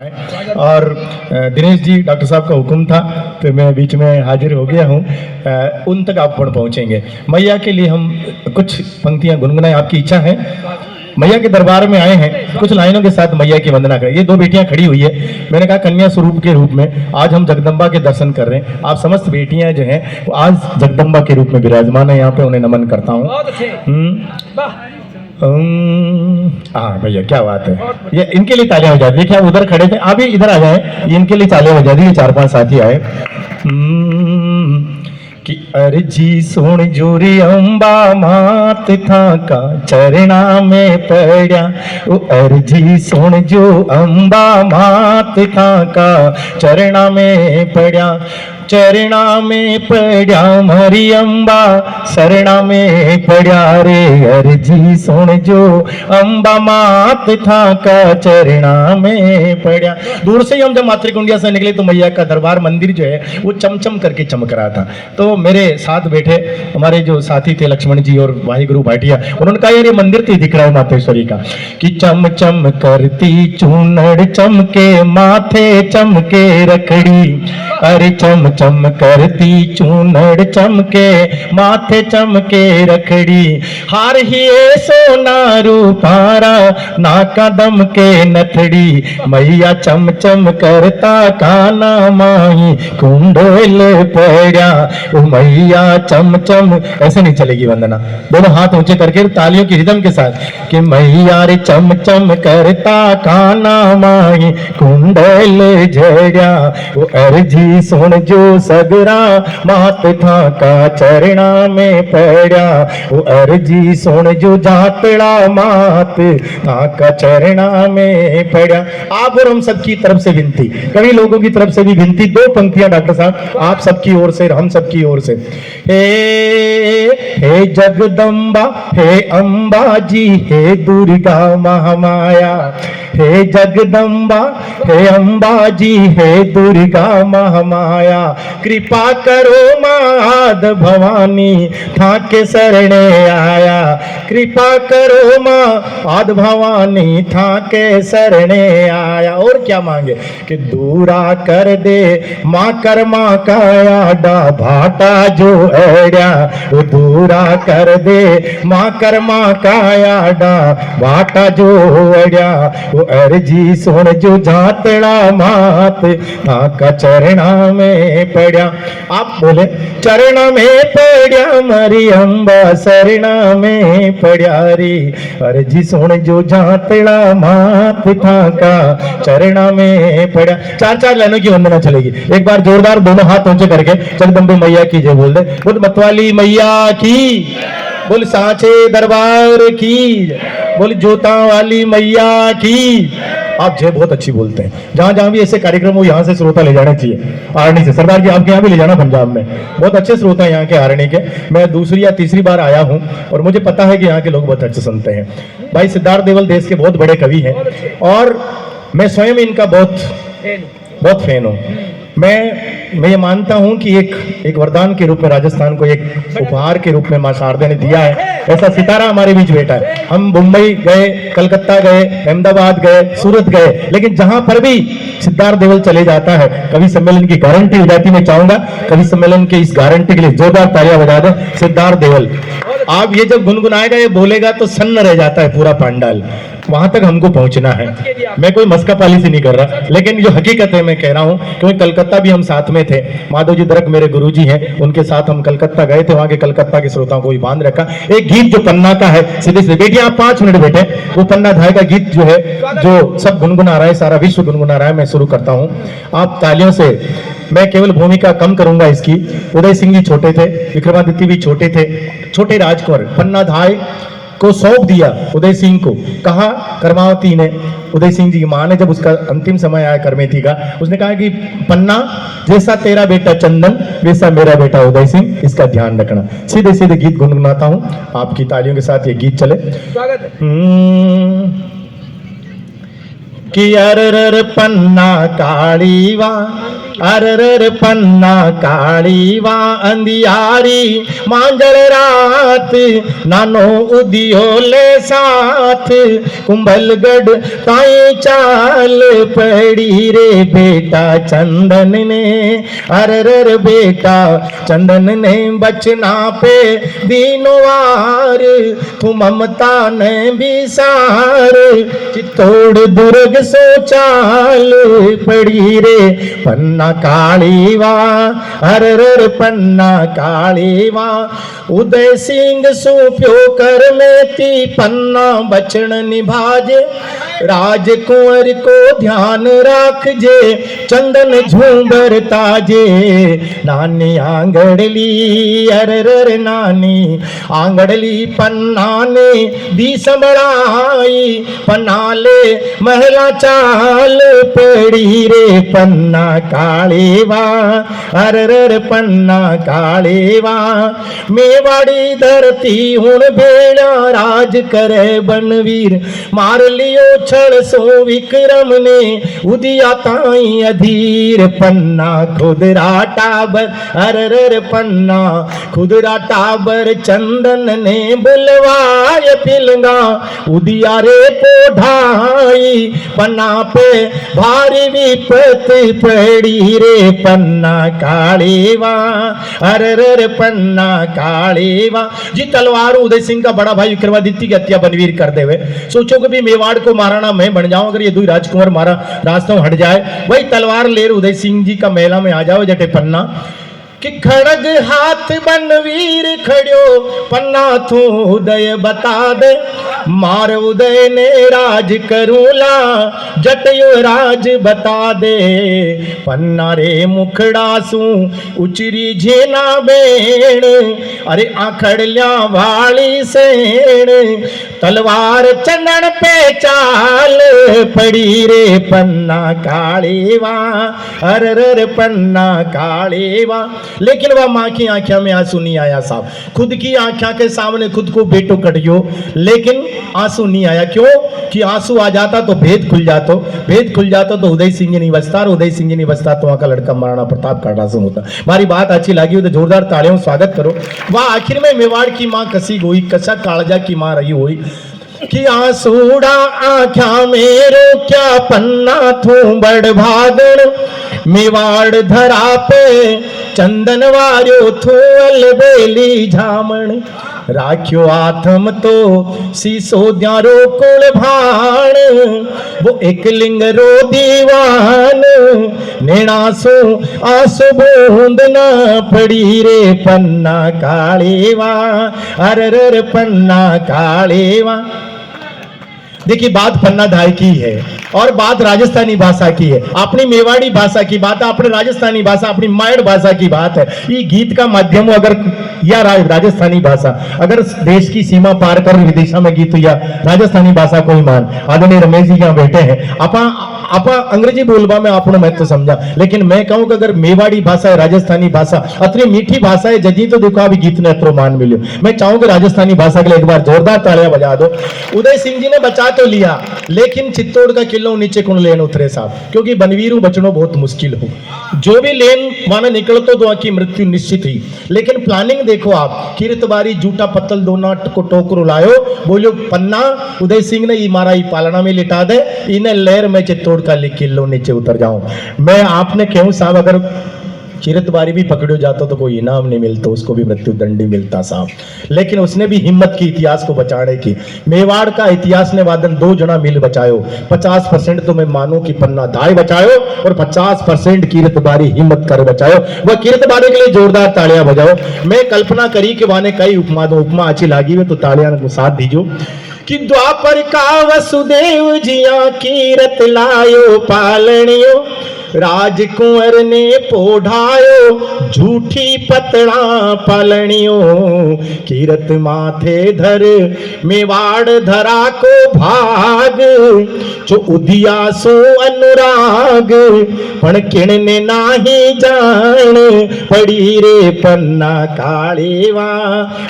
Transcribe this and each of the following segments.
और दिनेश जी डॉक्टर साहब का हुक्म था तो मैं बीच में हाजिर हो गया हूँ। उन तक आप पहुँचेंगे। मैया के लिए हम कुछ पंक्तियाँ गुनगुनाएं, आपकी इच्छा है। मैया के दरबार में आए हैं, कुछ लाइनों के साथ मैया की वंदना करें। ये दो बेटियां खड़ी हुई है, मैंने कहा कन्या स्वरूप के रूप में आज हम जगदम्बा के दर्शन कर रहे हैं। आप समस्त बेटियां जो हैं वो आज जगदम्बा के रूप में विराजमान है यहाँ पे, उन्हें नमन करता हूँ। हाँ भैया क्या बात है, ये इनके लिए तालियां हो जाती। देखिए आप उधर खड़े थे, आप भी इधर आ जाए, ये इनके लिए तालियां हो जाती। ये 4-5 साथी आए कि अर्जी सुन जोरी अंबा मात था का चरणा में पड़ा। वो अर्जी सुन जो अंबा मात था का चरणा में पड़ा। चरणा में पड़ा मरी अंबा शरणा में पड़ा रे। अर्जी सुन जो अंबा मात था का चरणा में पड़ा। दूर से ही हम जब मातृकुंडिया से निकले तो मैया का दरबार मंदिर जो है वो चमचम करके चमक रहा था। तो मेरे साथ बैठे हमारे जो साथी थे लक्ष्मण जी और वाहिगुरु भाटिया, उन्होंने कहा यार ये मंदिर तो दिख रहा है मातेश्वरी का कि चम चम करती चूनड़ चमके माथे चमके रखड़ी। अरे चम चम करती चूनड़ चमके माथे चमके रखड़ी। हार ही सोना रूपारा नाका दम के नथड़ी। मैया चम चम करता काना माही कुंडोल पड़ा। मैया चम चम, ऐसे नहीं चलेगी वंदना, दोनों हाथ ऊंचे करके तालियों की रिदम के साथ कि मैया रे चम चम करता काना माही कुंडल झड़ा। वो अर्जी सुन जो सगरा मात था का चरणा में पड़ा। वो अर्जी सुन जो जातड़ा मात था का चरणा में पड़ा। आप और हम सबकी तरफ से विनती, कई लोगों की तरफ से भी विनती, दो पंक्तियां डॉक्टर साहब आप सबकी ओर से, हम सबकी ओर से। हे जगदम्बा हे अंबा जी हे दुर्गा महामाया। हे जगदम्बा हे अंबा जी हे दुर्गा महामाया। कृपा करो माद भवानी था के शरणे आया। कृपा करो माँ आद भवानी था के शरणे आया। और क्या मांगे कि दूरा कर दे माँ कर्मा काया डा भाटा जो एड़ा। वो दूरा कर दे माँ कर्मा काया डा भाटा जो एड़ा। वो अर्जी सुन जो जातड़ा मात था का चरणा में पड़ा। आप बोले चरणा में पड़ा मरी अंबा शरणा में पड़ा रे। अर्जी सुन जो जातड़ा मात था का चरणा में पड़ा। 4-4 लाइनों की वंदना चलेगी। एक बार जोरदार दोनों हाथ ऊंचे करके जगदम्बे मैया की जय बोल दे। बोल मतवाली मैया की, बोल सांचे दरबार की, बोल जोता वाली मैया की। आप जय बहुत अच्छी बोलते हैं। जहां जहां भी ऐसे कार्यक्रम हो यहाँ से श्रोता ले जाने चाहिए। आरणी से सरदार जी आपके यहाँ भी ले जाना, पंजाब में बहुत अच्छे श्रोता हैं यहाँ के आरणी के। मैं दूसरी या तीसरी बार आया हूँ और मुझे पता है कि यहाँ के लोग बहुत अच्छे सुनते हैं। भाई सिद्धार्थ देवल देश के बहुत बड़े कवि हैं और मैं स्वयं इनका बहुत फैन हूँ। मैं ये मानता हूं कि एक वरदान के रूप में राजस्थान को एक उपहार के रूप में मां शारदा ने दिया है। ऐसा सितारा हमारे बीच बैठा है। हम मुंबई गए, कलकत्ता गए, अहमदाबाद गए, सूरत गए, लेकिन जहां पर भी सिद्धार्थ देवल चले जाता है कवि सम्मेलन की गारंटी हो जाती। मैं चाहूंगा कवि सम्मेलन के इस गारंटी के लिए जोरदार तालियां बजा दें। सिद्धार्थ देवल आप ये जब गुनगुनाएगा, ये बोलेगा तो सन्न रह जाता है पूरा पंडाल। वहां तक हमको पहुंचना है। मैं कोई मस्का पालिसी नहीं कर रहा, लेकिन जो हकीकत है मैं कह रहा हूं, क्योंकि कलकत्ता भी हम साथ में थे। माधव जी दरक मेरे गुरुजी हैं, उनके साथ हम कलकत्ता गए थे। वहां के कलकत्ता के श्रोताओं को भी बांध रखा। एक गीत जो पन्ना का है, सीधे सीधे बेटियां आप 5 मिनट बैठे, वो पन्ना धाय का गीत जो है, जो सब गुनगुना रहा है, सारा विश्व गुनगुना रहा है। मैं शुरू करता हूं आप तालियों से। मैं केवल भूमिका कम करूंगा इसकी। उदय सिंह जी छोटे थे, विक्रमादित्य भी छोटे थे, छोटे राजकुंवर। पन्ना धाय को सौंप दिया उदय सिंह को। कहा कर्मावती ने, उदय सिंह जी की मां ने, जब उसका अंतिम समय आया करमेथी का, उसने कहा कि पन्ना जैसा तेरा बेटा चंदन वैसा मेरा बेटा उदय सिंह, इसका ध्यान रखना। सीधे सीधे गीत गुनगुनाता हूं, आपकी तालियों के साथ ये गीत चले। कि अर पन्ना कालीवा अरर पन्ना काली वा अंधियारी मांजल रात नानो उदियो ले साथ कुंभलगढ़ ताई चाल पड़ी रे बेटा चंदन ने अरर बेटा चंदन ने बचना पे दीनवार तू ममता ने बिसार चित्तौड़ दुर्ग सो चाल पड़ी रे पन्ना काली वा अरर पन्ना काली वा उदय सिंह सूप्यो कर मेती पन्ना बचन निभाजे राजकुंवर को ध्यान राखजे चंदन झूंबर ताजे नानी आंगड़ली अरर नानी आंगड़ली पन्ना ने दी संभड़ाई पन्ना ले महला चाल पड़ी रे पन्ना काली वा अरर पन्ना काली वा मेवाड़ी धरती हुण भेड़ा राज करे बनवीर मार लियो छड़ सो विक्रम ने उदिया ताई अधीर पन्ना खुदरा टाबर अरर पन्ना खुदरा टाबर चंदन ने बुलवाए पिलंगा उदिया रे पोढ़ाई पन्ना पे भारी विपत पड़ी रे पन्ना काली वा अरर पन्ना काली वा जी तलवार उदय सिंह का बड़ा भाई विक्रमादित्य की हत्या बनवीर कर देवे सोचो कि भी मेवाड़ को मारना मैं बन जाऊं अगर ये दो राजकुमार मारा रास्तों हट जाए वही तलवार लेर उदय सिंह जी का मेला में आ जाओ जटे पन्ना कि खड़ग हाथ बनवीर खड़ो पन्ना तू उदय बता दे मार उदय ने राज करूला जटयो राज बता दे पन्ना रे मुखड़ा सू उचरी झेना बेण अरे आखड़ल्या वाली सेण तलवार चंदन पे चाल पड़ी रे पन्ना काली वा अरर पन्ना काली वा लेकिन वह माँ की आंखों में आंसू नहीं आया साहब खुद की आंखों के सामने खुद को बेटो कटियो लेकिन आंसू नहीं आया क्यों कि आंसू आ जाता तो भेद खुल जाता तो उदय सिंह नहीं बचता और उदय सिंह नहीं बचता तो वहां का लड़का महाराणा प्रताप काटा से होता हमारी बात अच्छी लगी हो तो जोरदार तालियों स्वागत करो वह आखिर में मेवाड़ की माँ कसी हुई कसा कालजा की माँ रही हुई कि आंसूड़ा आख्या मेरो क्या पन्ना थू बड़ भागण मेवाड़ धरा पे चंदन वार्यो थू अलबेली झामण राख्यो आथम तो सीसो द्यारो कुल भाण वो एक लिंग रो दीवान नेणासो आसो बूंद ना पड़ी रे पन्ना काली वा अरर पन्ना काली वा देखिए बात पन्ना धाय की है और बात राजस्थानी भाषा की है अपनी मेवाड़ी भाषा की बात है अपनी राजस्थानी भाषा अपनी मायड़ भाषा की बात है ये गीत का माध्यम अगर या राजस्थानी भाषा अगर देश की सीमा पार कर विदेशा में गीत या राजस्थानी भाषा को ही मान आदरणीय रमेश जी यहाँ बैठे हैं आपा अंग्रेजी बोलबा में आपने महत्व समझा लेकिन मैं कहूं कि अगर मेवाड़ी भाषा है राजस्थानी भाषा अतरी मीठी भाषा है जजी तो देखो अभी गीत ने अतरो मान मिलो मैं चाहूं कि राजस्थानी भाषा के लिए एक बार जोरदार तालियां बजा दो उदय सिंह जी ने बचा तो लिया लेकिन चित्तौड़ का किलो नीचे कौन लेन उतरे साहब क्योंकि बनवीरू बचनो बहुत मुश्किल हो जो भी लेन माना निकलतो तो की मृत्यु निश्चित ही लेकिन प्लानिंग देखो आप कीर्तबारी जूटा पत्तल दोना को टोकरो लायो बोलो पन्ना उदय सिंह ने ये मारा ये पालना में लिटा दे इन्हें लहर में चित्तौड़ का किलो नीचे उतर जाऊं मैं आपने कहूं साहब अगर किरतबारी भी पकड़ो जाता तो कोई इनाम नहीं मिलता उसको भी मृत्यु दंड ही मिलता साहब लेकिन उसने भी हिम्मत की इतिहास को बचाने की मेवाड़ का इतिहास ने वादन 2 जना मिल बचायो 50% तो मैं मानूं कि पन्ना धाय बचायो और 50% किरतबारी हिम्मत कर बचायो वह किरतबारी के लिए जोरदार तालियां बजाओ मैं कल्पना करी कि वाने कई उपमा दो उपमा अच्छी लागी हुई तो तालियां को साथ दीजो कि द्वापर का वसुदेव जिया कीरत लायो पालनियो राजकुंवर ने पोढ़ायो झूठी पतड़ा पालनियो कीरत माथे धर मेवाड़ धरा को भाग जो उदिया सो अनुराग भाग पण किणने नाही जाण पड़ी रे पन्ना काळेवा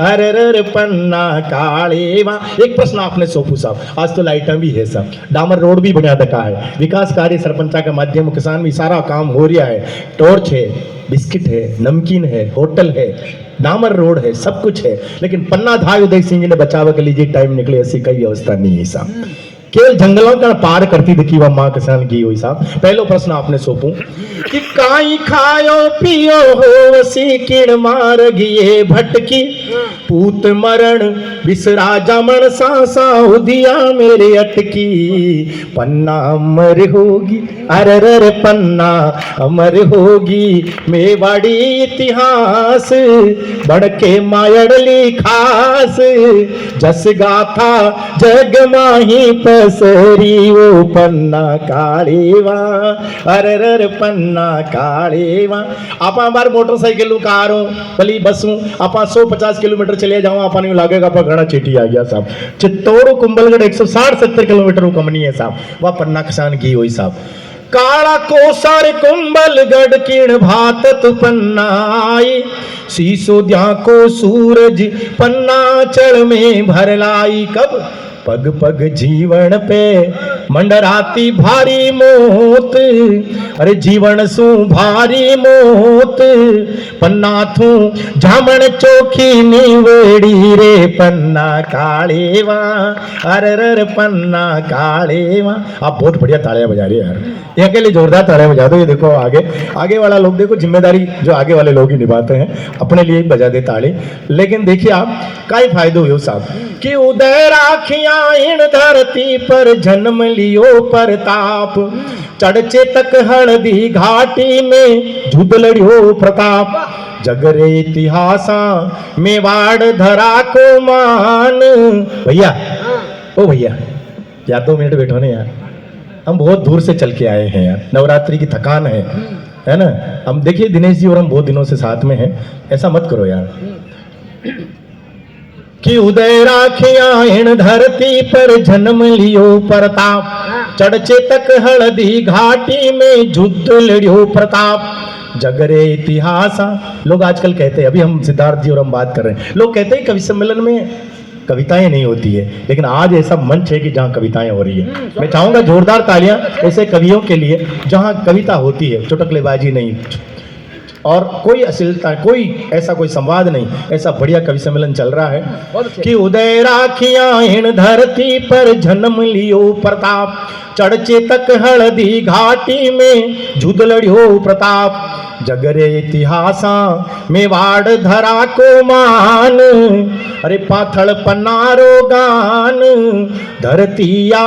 अरर पन्ना काळेवा। एक प्रश्न आपने सोपू साहब, आज तो लाइटा भी है साहब, डामर रोड भी बना दका है, विकास कार्य सरपंचा के माध्यम किसान भी सारा काम हो रहा है, टॉर्च है, बिस्किट है, नमकीन है, होटल है, डामर रोड है, सब कुछ है, लेकिन पन्ना धाय उदय सिंह जी ने बचाव के लिए टाइम निकले ऐसी कई व्यवस्था नहीं है साहब। केवल जंगलों का पार करती दिखी वह माँ किसान की हुई साहब। पहलो प्रश्न आपने सोपू कि काई खायो पियो हो वसी किण मार गिए भटकी पूत मरण बिसरा जमन सांसा उदिया मेरे अटकी पन्ना अमर होगी अरर पन्ना अमर होगी मेवाड़ी इतिहास बड़के मायड़ली खास जस गाथा जग माही पसरी वो पन्ना काळेवा अरर पन्ना काळेवा। आपा बार मोटरसाइकिल कारों भली बसूं आपा 150 किलोमीटर चले जाओ आपा यूं लागेगा आपा घना चेटी आ गया साहब। चित्तौड़ कुंभलगढ़ 160-70 किलोमीटर कमनी है साहब, वह पन्ना किसान की हुई साहब। काला कोसर कुंभलगढ़ किण भातत पन्ना आई शीशो द्या को सूरज पन्ना चढ़ में भर लाई कब पग पग जीवन पे मंडराती भारी मौत अरे जीवन सु भारी मौत पन्ना थू जामण चोखी निवेड़ी रे पन्ना काळेवा अरर पन्ना काळेवा। आप बहुत बढ़िया तालियां बजा रहे हैं यार, ये अकेले जोरदार तालियां बजा दो। ये देखो आगे वाला लोग देखो, जिम्मेदारी जो आगे वाले लोग ही निभाते हैं, अपने लिए बजा दे ताली। लेकिन देखिए आप काई फायदो हो साहब कि उदय राखिया इन धरती पर जन्म लियो प्रताप चढ़चे तक हल्दी घाटी में झुद लड़ियो प्रताप जगरे इतिहासा मेवाड़ धरा को मान। भैया ओ भैया यार 2 मिनट बैठो ना यार, हम बहुत दूर से चल के आए हैं यार, नवरात्रि की थकान है ना। हम देखिए दिनेश जी और हम बहुत दिनों से साथ में हैं, ऐसा मत करो यार। कि उदय राखिया इन धरती पर जन्म लियो प्रताप चढ़चे तक हल्दी घाटी में युद्ध लड़ियो प्रताप जगरे इतिहासा। लोग आजकल कहते हैं, अभी हम सिद्धार्थ जी और हम बात कर रहे हैं, लोग कहते हैं कवि सम्मेलन में कविताएं नहीं होती है, लेकिन आज ऐसा मंच है कि जहां कविताएं हो रही है। मैं चाहूंगा जोरदार तालियां ऐसे कवियों के लिए जहां कविता होती है, चुटकलेबाजी नहीं और कोई अश्लीलता, कोई ऐसा कोई संवाद नहीं, ऐसा बढ़िया कवि सम्मेलन चल रहा है। कि उदय राखिया इन धरती पर जन्म लियो प्रताप चढ़चे तक हल्दी घाटी में जुद लड़ियो प्रताप जगरे इतिहासा मेवाड़ धरा को मान अरे पाथड़ पन्नारो गान धरतिया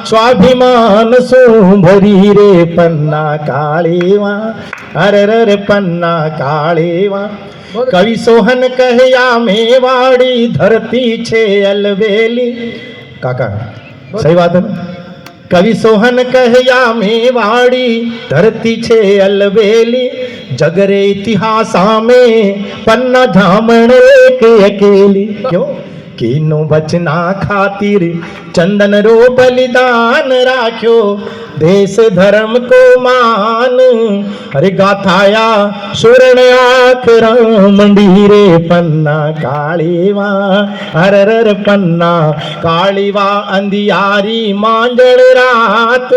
स्वाभिमान सो भरी रे पन्ना काळेवा अरर पन्ना काळेवा। कवि सोहन कहया मेवाड़ी धरती छे अलवेली। काका सही बात है ना? कवि सोहन कहया मेवाड़ी धरती छे अलवेली जगरे इतिहासा में पन्ना झामण एक अकेली। क्यों? कीनो बचना खातिर चंदन रो बलिदान राख्यो देश धर्म को मान अरे गाथाया सुरण आखरा मंडीरे पन्ना काळीवा अरर पन्ना काळीवा अंधियारी मांजड़ रात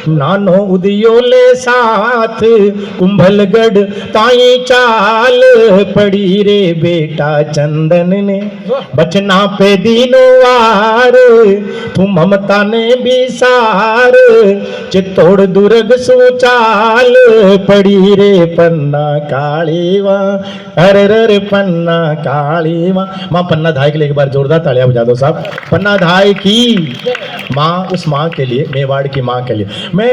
नानो उदियोले साथ कुंभलगढ़ ताई चाल पड़ी रे बेटा चंदन ने बचना पे दीनो वार तू ममता ने भी सार चित्तौड़ दुर्ग सोचाल पड़ी रे पन्ना काळीवा अरर पन्ना काळीवा। माँ पन्ना धाय के लिए एक बार जोरदार तालियां बजा दो साहब। पन्ना धाय की माँ, उस माँ के लिए, मेवाड़ की माँ के लिए।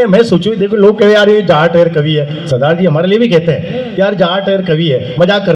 मैं सोचूं देखो लोग कहे यार ये जाट है कवि है, सरदार जी हमारे लिए भी कहते हैं यार जाट है कवि है, मजाक कर